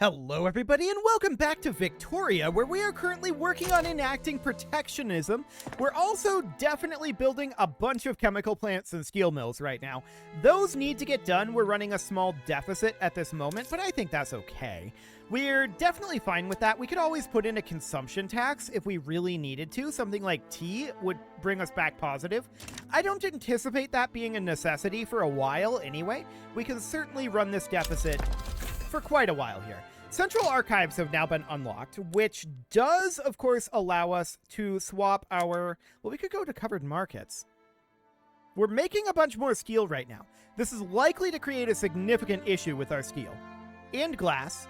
Hello everybody and welcome back to Victoria, where we are currently working on enacting protectionism. We're also definitely building a bunch of chemical plants and steel mills right now. Those need to get done. We're running a small deficit at this moment, but I think that's okay. We're definitely fine with that. We could always put in a consumption tax if we really needed to. Something like tea would bring us back positive. I don't anticipate that being a necessity for a while anyway. We can certainly run this deficit for quite a while here. Central archives have now been unlocked, which does, of course, allow us to swap our... Well, we could go to covered markets. We're making a bunch more steel right now. This is likely to create a significant issue with our steel. And glass.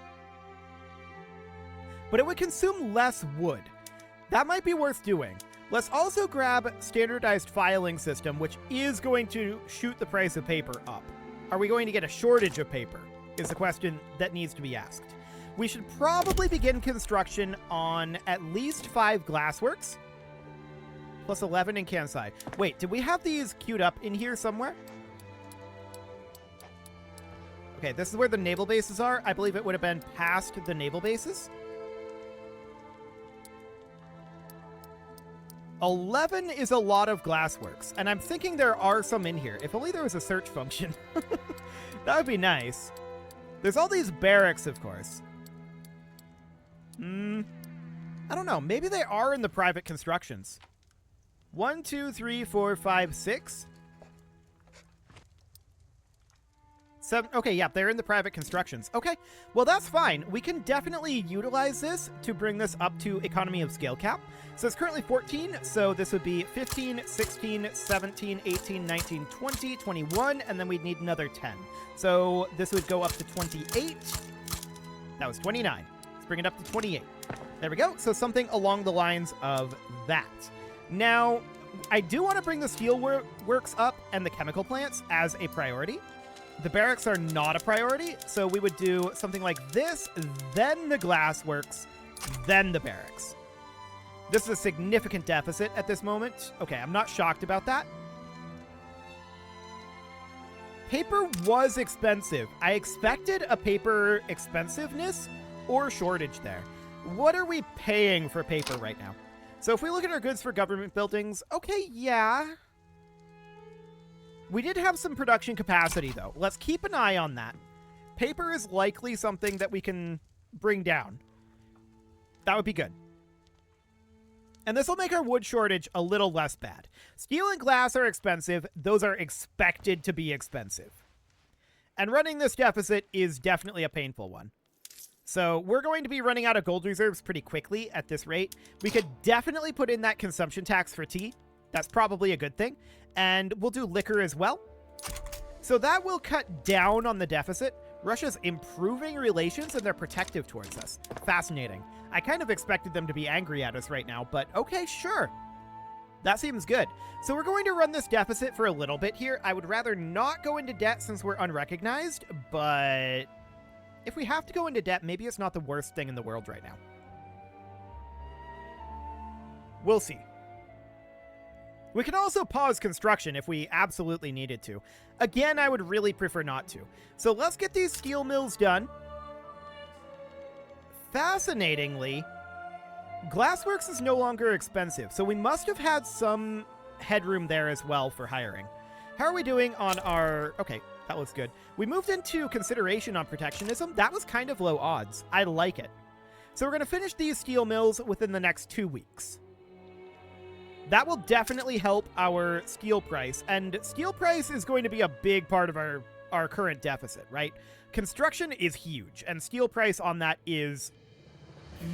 But it would consume less wood. That might be worth doing. Let's also grab standardized filing system, which is going to shoot the price of paper up. Are we going to get a shortage of paper? Is the question that needs to be asked. We should probably begin construction on at least 5 glassworks, plus 11 in Kansai. Wait, did we have these queued up in here somewhere? Okay, this is where the naval bases are. I believe it would have been past the naval bases. 11 is a lot of glassworks, and I'm thinking there are some in here. If only there was a search function. That would be nice. There's all these barracks, of course. I don't know. Maybe they are in the private constructions. 1, 2, 3, 4, 5, 6. 7. Okay, yeah, they're in the private constructions. Okay, well, that's fine. We can definitely utilize this to bring this up to economy of scale cap. So it's currently 14, so this would be 15, 16, 17, 18, 19, 20, 21, and then we'd need another 10. So this would go up to 28. That was 29. Let's bring it up to 28. There we go. So something along the lines of that. Now, I do want to bring the steel works up and the chemical plants as a priority. The barracks are not a priority, so we would do something like this, then the glass works, then the barracks. This is a significant deficit at this moment. Okay, I'm not shocked about that. Paper was expensive. I expected a paper expensiveness or shortage there. What are we paying for paper right now? So if we look at our goods for government buildings, okay, yeah. We did have some production capacity, though. Let's keep an eye on that. Paper is likely something that we can bring down. That would be good. And this will make our wood shortage a little less bad. Steel and glass are expensive. Those are expected to be expensive. And running this deficit is definitely a painful one. So we're going to be running out of gold reserves pretty quickly at this rate. We could definitely put in that consumption tax for tea. That's probably a good thing. And we'll do liquor as well. So that will cut down on the deficit. Russia's improving relations and they're protective towards us. Fascinating. I kind of expected them to be angry at us right now, but okay, sure. That seems good. So we're going to run this deficit for a little bit here. I would rather not go into debt since we're unrecognized, but if we have to go into debt, maybe it's not the worst thing in the world right now. We'll see. We can also pause construction if we absolutely needed to. Again, I would really prefer not to. So let's get these steel mills done. Fascinatingly, glassworks is no longer expensive, so we must have had some headroom there as well for hiring. How are we doing on our... Okay, that looks good. We moved into consideration on protectionism. That was kind of low odds. I like it. So we're going to finish these steel mills within the next 2 weeks. That will definitely help our steel price, and steel price is going to be a big part of our current deficit, right? Construction is huge, and steel price on that is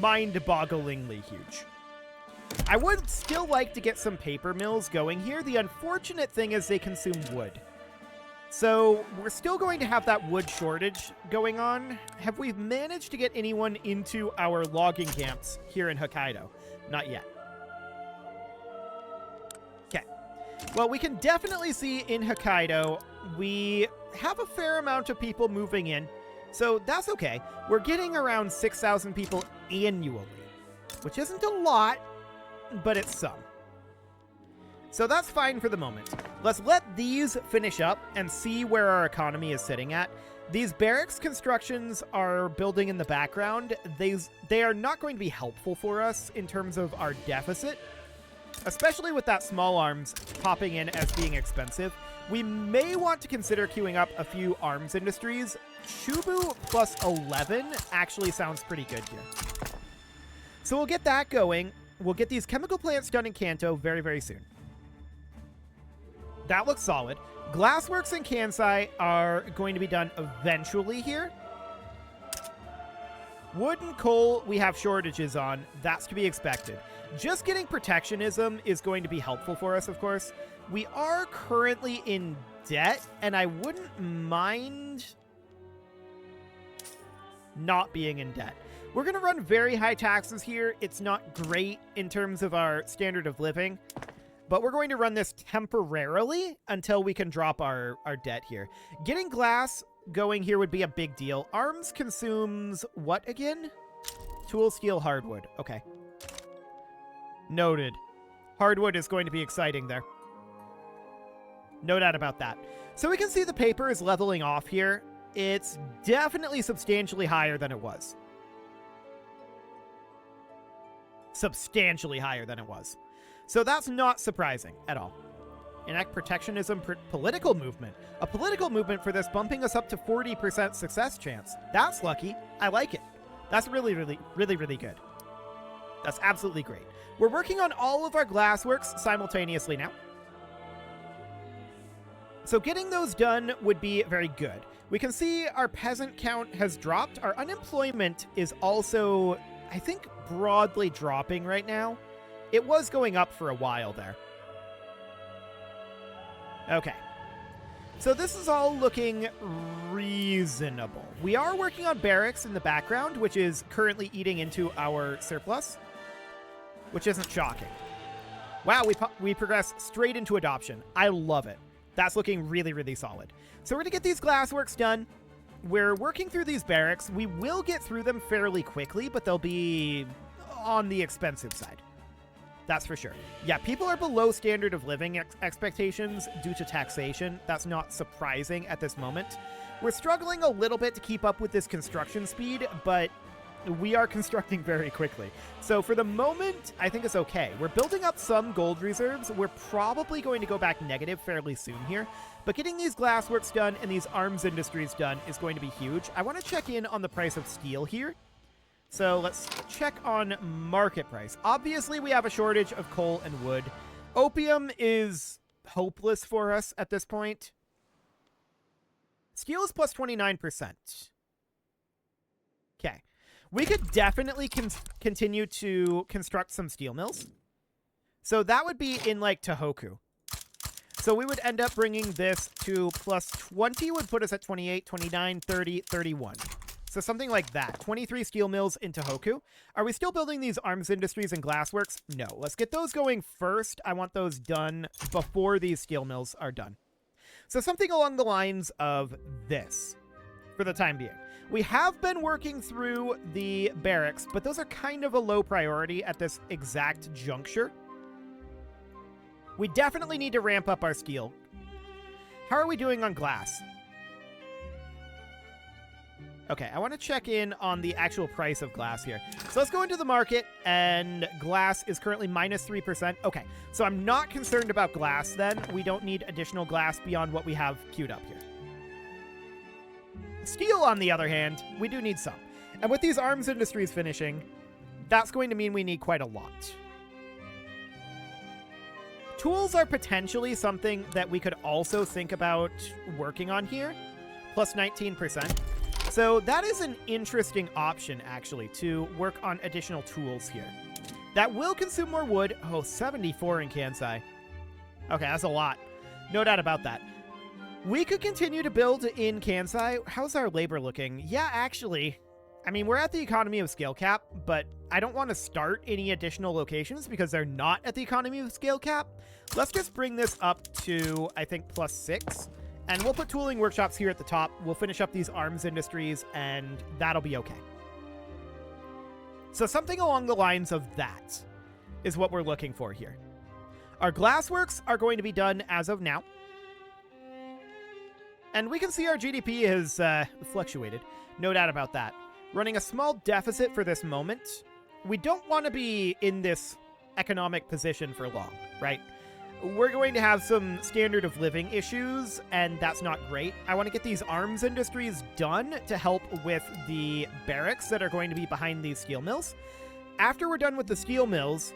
mind-bogglingly huge. I would still like to get some paper mills going here. The unfortunate thing is they consume wood. So we're still going to have that wood shortage going on. Have we managed to get anyone into our logging camps here in Hokkaido? Not yet. Okay. Well, we can definitely see in Hokkaido, we have a fair amount of people moving in. So that's okay. We're getting around 6,000 people annually, which isn't a lot, but it's some. So that's fine for the moment. Let's let these finish up and see where our economy is sitting at. These barracks constructions are building in the background. They are not going to be helpful for us in terms of our deficit, especially with that small arms popping in as being expensive. We may want to consider queuing up a few arms industries. Chubu plus 11 actually sounds pretty good here. So we'll get that going. We'll get these chemical plants done in Kanto very, very soon. That looks solid. Glassworks and Kansai are going to be done eventually here. Wood and coal we have shortages on. That's to be expected. Just getting protectionism is going to be helpful for us, of course. We are currently in debt, and I wouldn't mind not being in debt. We're going to run very high taxes here. It's not great in terms of our standard of living, but we're going to run this temporarily until we can drop our debt here. Getting glass going here would be a big deal. Arms consumes what again? Tool, steel, hardwood. Okay. Noted. Hardwood is going to be exciting there. No doubt about that. So we can see the paper is leveling off here. It's definitely substantially higher than it was. Substantially higher than it was. So that's not surprising at all. Enact protectionism political movement. A political movement for this, bumping us up to 40% success chance. That's lucky. I like it. That's really, really, really, really good. That's absolutely great. We're working on all of our glassworks simultaneously now. So getting those done would be very good. We can see our peasant count has dropped. Our unemployment is also, I think, broadly dropping right now. It was going up for a while there. Okay. So this is all looking reasonable. We are working on barracks in the background, which is currently eating into our surplus, which isn't shocking. Wow, we progress straight into adoption. I love it. That's looking really, really solid. So we're going to get these glassworks done. We're working through these barracks. We will get through them fairly quickly, but they'll be on the expensive side. That's for sure. Yeah, people are below standard of living expectations due to taxation. That's not surprising at this moment. We're struggling a little bit to keep up with this construction speed, but we are constructing very quickly. So for the moment, I think it's okay. We're building up some gold reserves. We're probably going to go back negative fairly soon here, but getting these glassworks done and these arms industries done is going to be huge. I want to check in on the price of steel here. So let's check on market price. Obviously, we have a shortage of coal and wood. Opium is hopeless for us at this point. Steel is plus 29%. Okay. We could definitely continue to construct some steel mills. So that would be in, like, Tohoku. So we would end up bringing this to plus 20 would put us at 28, 29, 30, 31. So something like that. 23 steel mills in Tohoku. Are we still building these arms industries and glassworks? No. Let's get those going first. I want those done before these steel mills are done. So something along the lines of this for the time being. We have been working through the barracks, but those are kind of a low priority at this exact juncture. We definitely need to ramp up our steel. How are we doing on glass? Okay, I want to check in on the actual price of glass here. So let's go into the market, and glass is currently minus 3%. Okay, so I'm not concerned about glass then. We don't need additional glass beyond what we have queued up here. Steel, on the other hand, we do need some. And with these arms industries finishing, that's going to mean we need quite a lot. Tools are potentially something that we could also think about working on here, plus 19%. So that is an interesting option, actually, to work on additional tools here. That will consume more wood. Oh, 74 in Kansai. Okay, that's a lot. No doubt about that. We could continue to build in Kansai. How's our labor looking? Yeah, actually, I mean, we're at the economy of scale cap, but I don't want to start any additional locations because they're not at the economy of scale cap. Let's just bring this up to, I think, plus 6. And we'll put tooling workshops here at the top. We'll finish up these arms industries, and that'll be okay. So something along the lines of that is what we're looking for here. Our glassworks are going to be done as of now. And we can see our GDP has fluctuated. No doubt about that. Running a small deficit for this moment. We don't want to be in this economic position for long, right? We're going to have some standard of living issues, and that's not great. I want to get these arms industries done to help with the barracks that are going to be behind these steel mills. After we're done with the steel mills,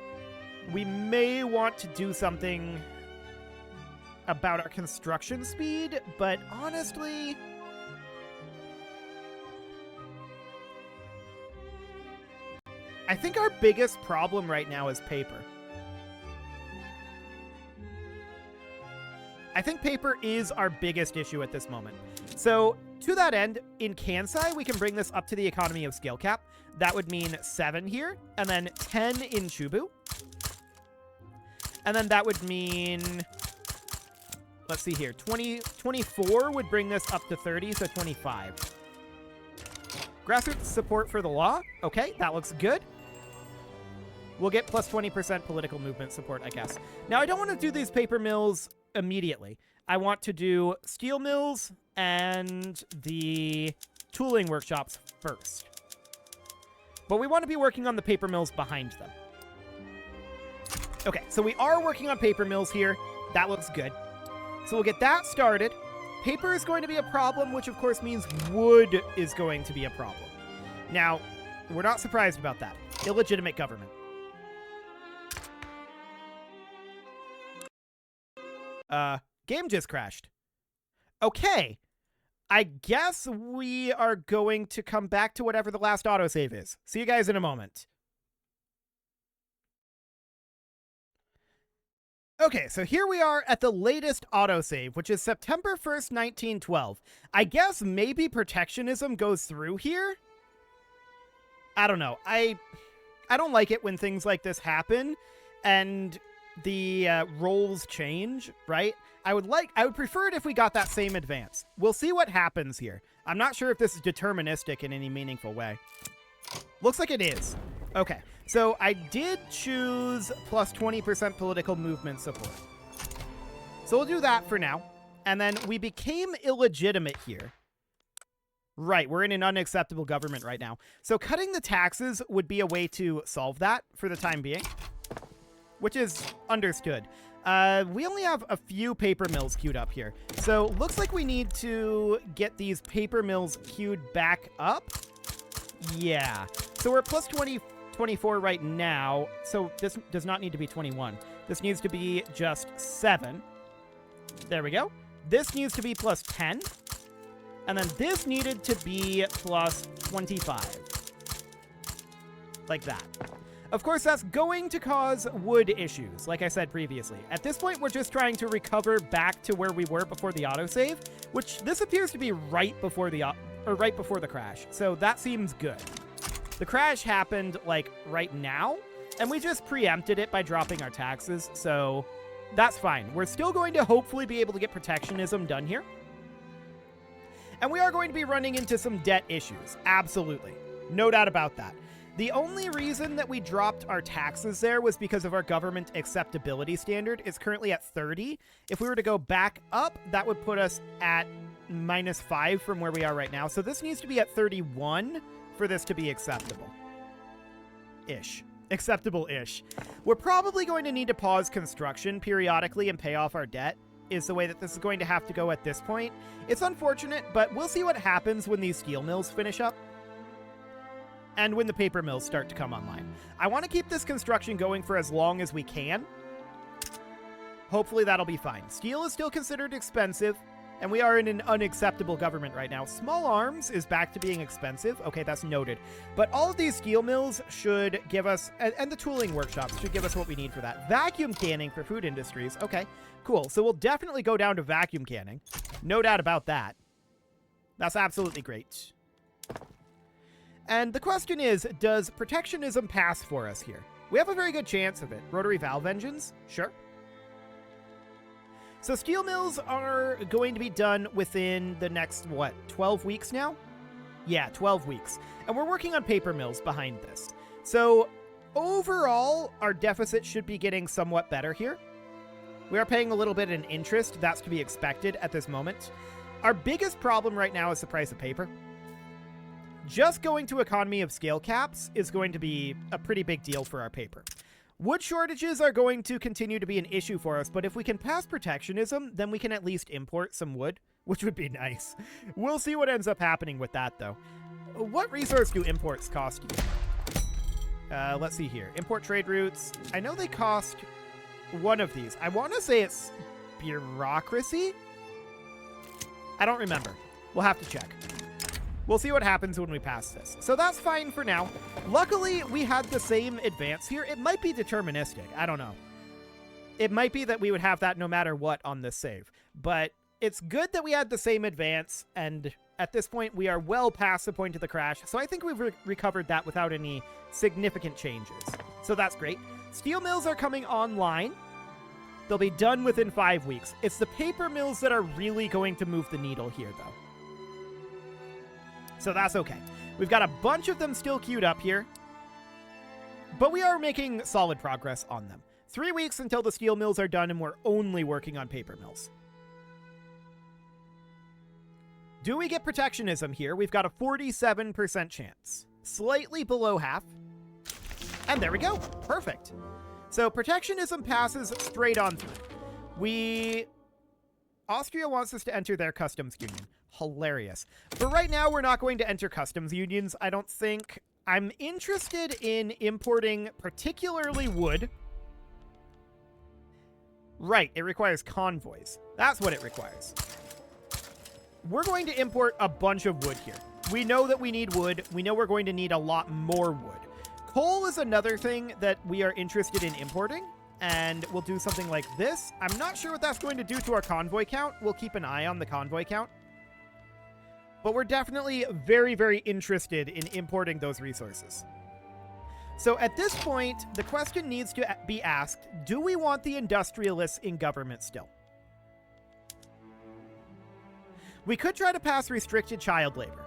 we may want to do something about our construction speed, but honestly, I think our biggest problem right now is paper. I think paper is our biggest issue at this moment. So to that end, in Kansai, we can bring this up to the economy of scale cap. That would mean 7 here, and then 10 in Chubu. And then that would mean, let's see here, 24 would bring this up to 30, so 25. Grassroots support for the law. Okay, that looks good. We'll get plus 20% political movement support, I guess. Now, I don't want to do these paper mills immediately. I want to do steel mills and the tooling workshops first. But we want to be working on the paper mills behind them. Okay, so we are working on paper mills here. That looks good. So we'll get that started. Paper is going to be a problem, which of course means wood is going to be a problem. Now, we're not surprised about that. Illegitimate government. Game just crashed. Okay. I guess we are going to come back to whatever the last autosave is. See you guys in a moment. Okay, so here we are at the latest autosave, which is September 1st, 1912. I guess maybe protectionism goes through here? I don't know. I don't like it when things like this happen and the roles change, right? I would prefer it if we got that same advance. We'll see what happens here. I'm not sure if this is deterministic in any meaningful way. Looks like it is. Okay, so I did choose plus 20% political movement support. So we'll do that for now. And then we became illegitimate here. Right, we're in an unacceptable government right now. So cutting the taxes would be a way to solve that for the time being, which is understood. We only have a few paper mills queued up here. So looks like we need to get these paper mills queued back up. Yeah. So we're plus 24 right now. So this does not need to be 21. This needs to be just 7. There we go. This needs to be plus 10. And then this needed to be plus 25. Like that. Of course, that's going to cause wood issues, like I said previously. At this point, we're just trying to recover back to where we were before the autosave, which this appears to be right before the crash. So that seems good. The crash happened like right now, and we just preempted it by dropping our taxes, so that's fine. We're still going to hopefully be able to get protectionism done here. And we are going to be running into some debt issues. Absolutely. No doubt about that. The only reason that we dropped our taxes there was because of our government acceptability standard. It's currently at 30. If we were to go back up, that would put us at -5 from where we are right now. So this needs to be at 31 for this to be acceptable. Acceptable-ish. We're probably going to need to pause construction periodically and pay off our debt, is the way that this is going to have to go at this point. It's unfortunate, but we'll see what happens when these steel mills finish up. And when the paper mills start to come online. I want to keep this construction going for as long as we can. Hopefully that'll be fine. Steel is still considered expensive, and we are in an unacceptable government right now. Small arms is back to being expensive. Okay, that's noted. But all of these steel mills should give us, and the tooling workshops should give us what we need for that. Vacuum canning for food industries. Okay, cool. So we'll definitely go down to vacuum canning. No doubt about that. That's absolutely great. And the question is, does protectionism pass for us here? We have a very good chance of it. Rotary valve engines? Sure. So steel mills are going to be done within the next, 12 weeks now? Yeah, 12 weeks. And we're working on paper mills behind this. So overall, our deficit should be getting somewhat better here. We are paying a little bit in interest. That's to be expected at this moment. Our biggest problem right now is the price of paper. Just going to economy of scale caps is going to be a pretty big deal for our paper. Wood shortages are going to continue to be an issue for us, but if we can pass protectionism, then we can at least import some wood, which would be nice. We'll see what ends up happening with that, though. What resource do imports cost you? Let's see here. Import trade routes. I know they cost one of these. I want to say it's bureaucracy. I don't remember. We'll have to check. We'll see what happens when we pass this. So that's fine for now. Luckily, we had the same advance here. It might be deterministic. I don't know. It might be that we would have that no matter what on this save. But it's good that we had the same advance, and at this point, we are well past the point of the crash. So I think we've recovered that without any significant changes. So that's great. Steel mills are coming online. They'll be done within 5 weeks. It's the paper mills that are really going to move the needle here, though. So that's okay. We've got a bunch of them still queued up here, but we are making solid progress on them. 3 weeks until the steel mills are done, and we're only working on paper mills. Do we get protectionism here? We've got a 47% chance. Slightly below half. And there we go. Perfect. So protectionism passes straight on through. Austria wants us to enter their customs union. Hilarious. For right now, we're not going to enter customs unions, I don't think. I'm interested in importing particularly wood. Right, it requires convoys. That's what it requires. We're going to import a bunch of wood here. We know that we need wood. We know we're going to need a lot more wood. Coal is another thing that we are interested in importing, and we'll do something like this. I'm not sure what that's going to do to our convoy count. We'll keep an eye on the convoy count. But we're definitely very, very interested in importing those resources. So at this point, the question needs to be asked, do we want the industrialists in government still? We could try to pass restricted child labor.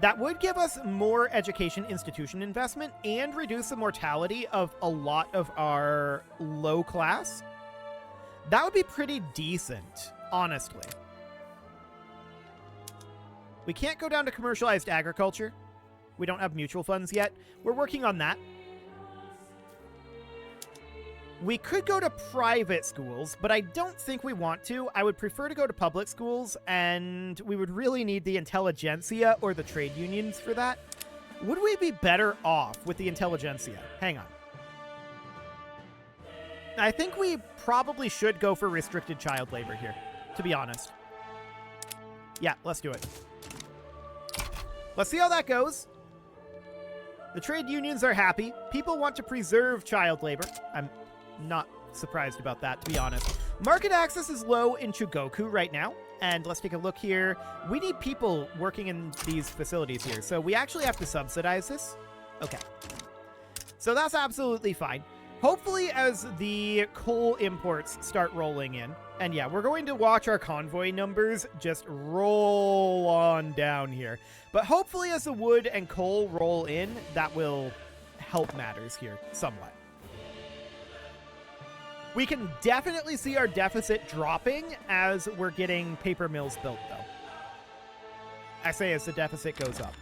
That would give us more education institution investment and reduce the mortality of a lot of our low class. That would be pretty decent, honestly. We can't go down to commercialized agriculture. We don't have mutual funds yet. We're working on that. We could go to private schools, but I don't think we want to. I would prefer to go to public schools, and we would really need the intelligentsia or the trade unions for that. Would we be better off with the intelligentsia? Hang on. I think we probably should go for restricted child labor here, to be honest. Yeah, let's do it. Let's see how that goes. The trade unions are happy. People want to preserve child labor. I'm not surprised about that, to be honest. Market access is low in Chugoku right now. And let's take a look here. We need people working in these facilities here. So we actually have to subsidize this. Okay. So that's absolutely fine. Hopefully as the coal imports start rolling in. And yeah, we're going to watch our convoy numbers just roll on down here. But hopefully as the wood and coal roll in, that will help matters here somewhat. We can definitely see our deficit dropping as we're getting paper mills built, though. I say as the deficit goes up.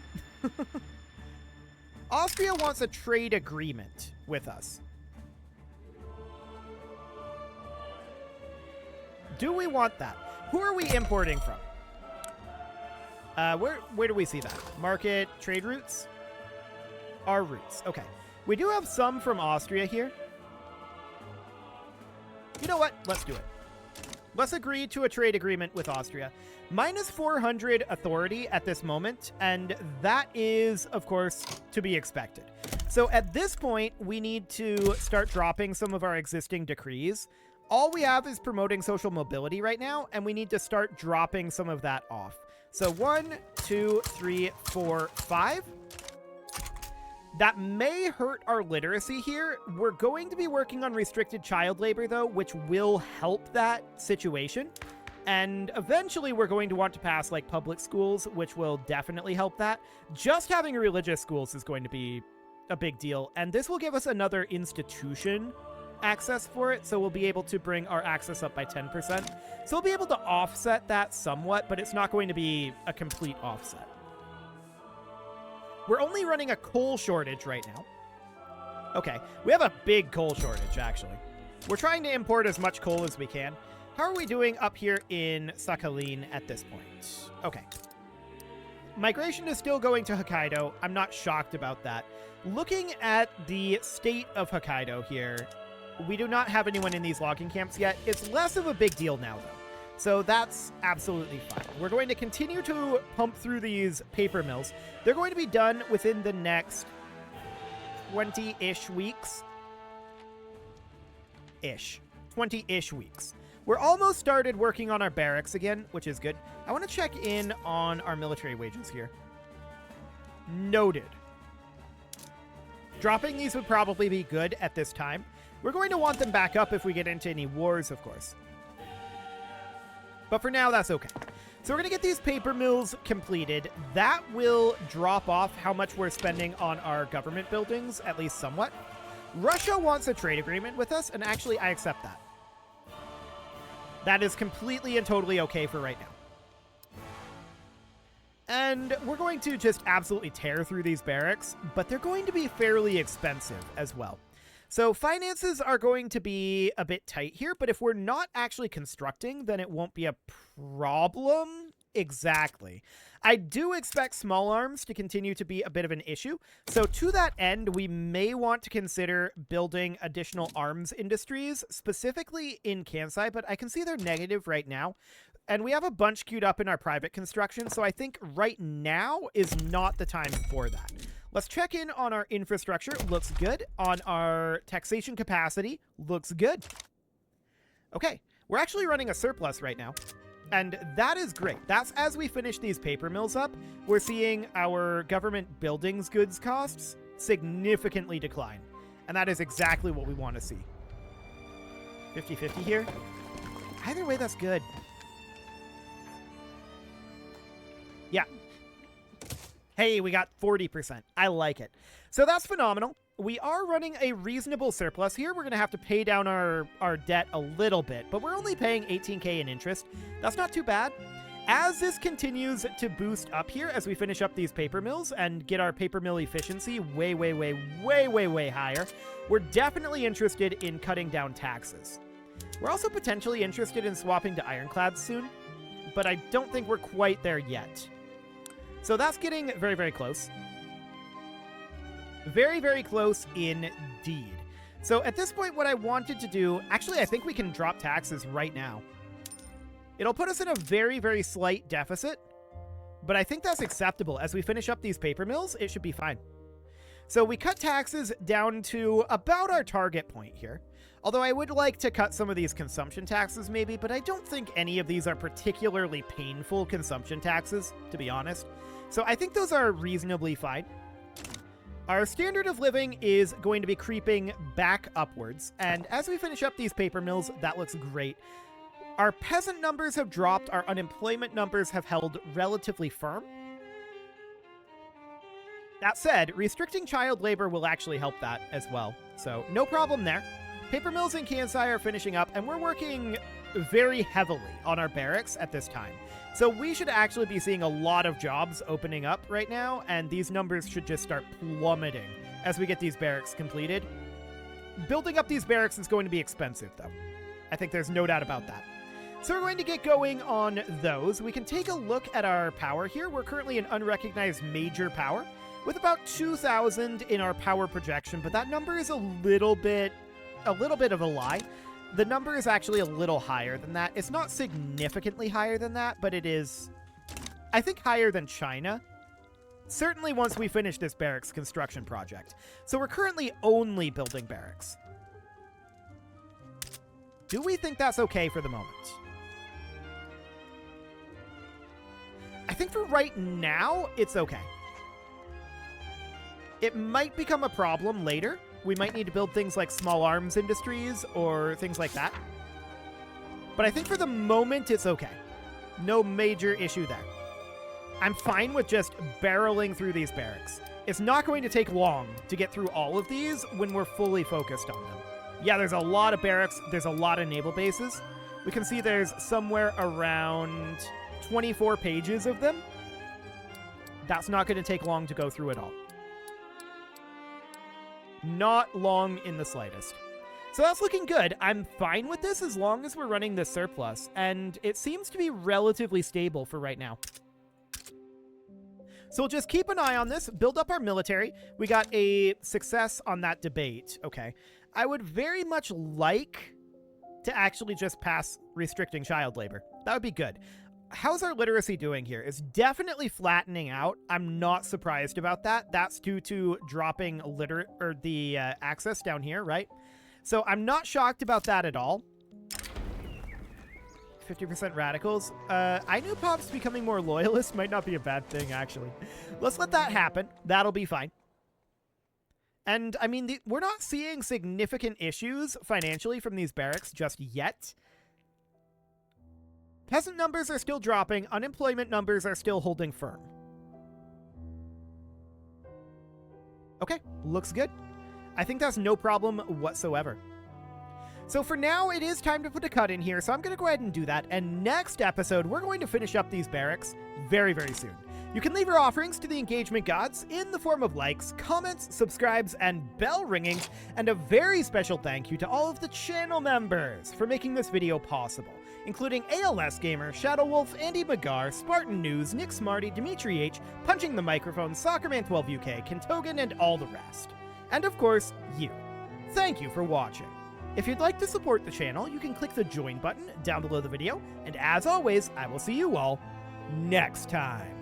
Austria wants a trade agreement with us. Do we want that? Who are we importing from? Where do we see that? Market, trade routes? Our routes. Okay. We do have some from Austria here. You know what? Let's do it. Let's agree to a trade agreement with Austria. Minus 400 authority at this moment, and that is, of course, to be expected. So at this point, we need to start dropping some of our existing decrees. All we have is promoting social mobility right now, and we need to start dropping some of that off. So 1, 2, 3, 4, 5. That may hurt our literacy here. We're going to be working on restricted child labor, though, which will help that situation. And eventually we're going to want to pass like public schools, which will definitely help that. Just having religious schools is going to be a big deal. And this will give us another institution access for it, so we'll be able to bring our access up by 10%. So we'll be able to offset that somewhat, but it's not going to be a complete offset. We're only running a coal shortage right now. Okay, we have a big coal shortage, actually. We're trying to import as much coal as we can. How are we doing up here in Sakhalin at this point? Okay. Migration is still going to Hokkaido. I'm not shocked about that. Looking at the state of Hokkaido here, we do not have anyone in these logging camps yet. It's less of a big deal now, though. So that's absolutely fine. We're going to continue to pump through these paper mills. They're going to be done within the next 20-ish weeks. 20-ish weeks. We're almost started working on our barracks again, which is good. I want to check in on our military wages here. Noted. Dropping these would probably be good at this time. We're going to want them back up if we get into any wars, of course. But for now, that's okay. So we're going to get these paper mills completed. That will drop off how much we're spending on our government buildings, at least somewhat. Russia wants a trade agreement with us, and actually, I accept that. That is completely and totally okay for right now. And we're going to just absolutely tear through these barracks, but they're going to be fairly expensive as well. So finances are going to be a bit tight here, but if we're not actually constructing, then it won't be a problem. Exactly. I do expect small arms to continue to be a bit of an issue. So to that end, we may want to consider building additional arms industries, specifically in Kansai, but I can see they're negative right now. And we have a bunch queued up in our private construction, so I think right now is not the time for that. Let's check in on our infrastructure. Looks good. On our taxation capacity. Looks good. Okay, we're actually running a surplus right now. And that is great. That's as we finish these paper mills up, we're seeing our government buildings goods costs significantly decline. And that is exactly what we want to see. 50-50 here. Either way, that's good. Yeah. Hey, we got 40%. I like it. So that's phenomenal. We are running a reasonable surplus here. We're going to have to pay down our debt a little bit, but we're only paying 18K in interest. That's not too bad. As this continues to boost up here, as we finish up these paper mills and get our paper mill efficiency way higher, we're definitely interested in cutting down taxes. We're also potentially interested in swapping to ironclads soon, but I don't think we're quite there yet. So that's getting very close. Very close indeed. So at this point, what I wanted to do, actually, I think we can drop taxes right now. It'll put us in a very slight deficit, but I think that's acceptable. As we finish up these paper mills, it should be fine. So we cut taxes down to about our target point here. Although I would like to cut some of these consumption taxes maybe, but I don't think any of these are particularly painful consumption taxes, to be honest. So I think those are reasonably fine. Our standard of living is going to be creeping back upwards, and as we finish up these paper mills, that looks great. Our peasant numbers have dropped, our unemployment numbers have held relatively firm. That said, restricting child labor will actually help that as well, so no problem there. Paper mills in Kansai are finishing up, and we're working very heavily on our barracks at this time. So we should actually be seeing a lot of jobs opening up right now, and these numbers should just start plummeting as we get these barracks completed. Building up these barracks is going to be expensive, though. I think there's no doubt about that. So we're going to get going on those. We can take a look at our power here. We're currently an unrecognized major power with about 2,000 in our power projection, but that number is a little bit of a lie. The number is actually a little higher than that. It's not significantly higher than that, but it is, I think, higher than China. Certainly once we finish this barracks construction project. So we're currently only building barracks. Do we think that's okay for the moment? I think for right now, it's okay. It might become a problem later. We might need to build things like small arms industries or things like that. But I think for the moment, it's okay. No major issue there. I'm fine with just barreling through these barracks. It's not going to take long to get through all of these when we're fully focused on them. Yeah, there's a lot of barracks. There's a lot of naval bases. We can see there's somewhere around 24 pages of them. That's not going to take long to go through at all. Not long in the slightest. So that's looking good. I'm fine with this as long as we're running this surplus, and it seems to be relatively stable for right now. So we'll just keep an eye on this, build up our military. We got a success on that debate. Okay. I would very much like to actually just pass restricting child labor. That would be good. How's our literacy doing here? It's definitely flattening out. I'm not surprised about that. That's due to dropping the access down here, right? So I'm not shocked about that at all. 50% radicals. I knew Pop's becoming more loyalist might not be a bad thing, actually. Let's let that happen. That'll be fine. And, I mean, we're not seeing significant issues financially from these barracks just yet. Peasant numbers are still dropping. Unemployment numbers are still holding firm. Okay, looks good. I think that's no problem whatsoever. So for now, it is time to put a cut in here, so I'm going to go ahead and do that. And next episode, we're going to finish up these barracks very, very soon. You can leave your offerings to the engagement gods in the form of likes, comments, subscribes, and bell ringings. And a very special thank you to all of the channel members for making this video possible, including ALS Gamer, Shadow Wolf, Andy McGar, Spartan News, Nick Smarty, Dimitri H, Punching the Microphone, Soccerman12UK, Kentogan, and all the rest. And of course, you. Thank you for watching. If you'd like to support the channel, you can click the join button down below the video. And as always, I will see you all next time.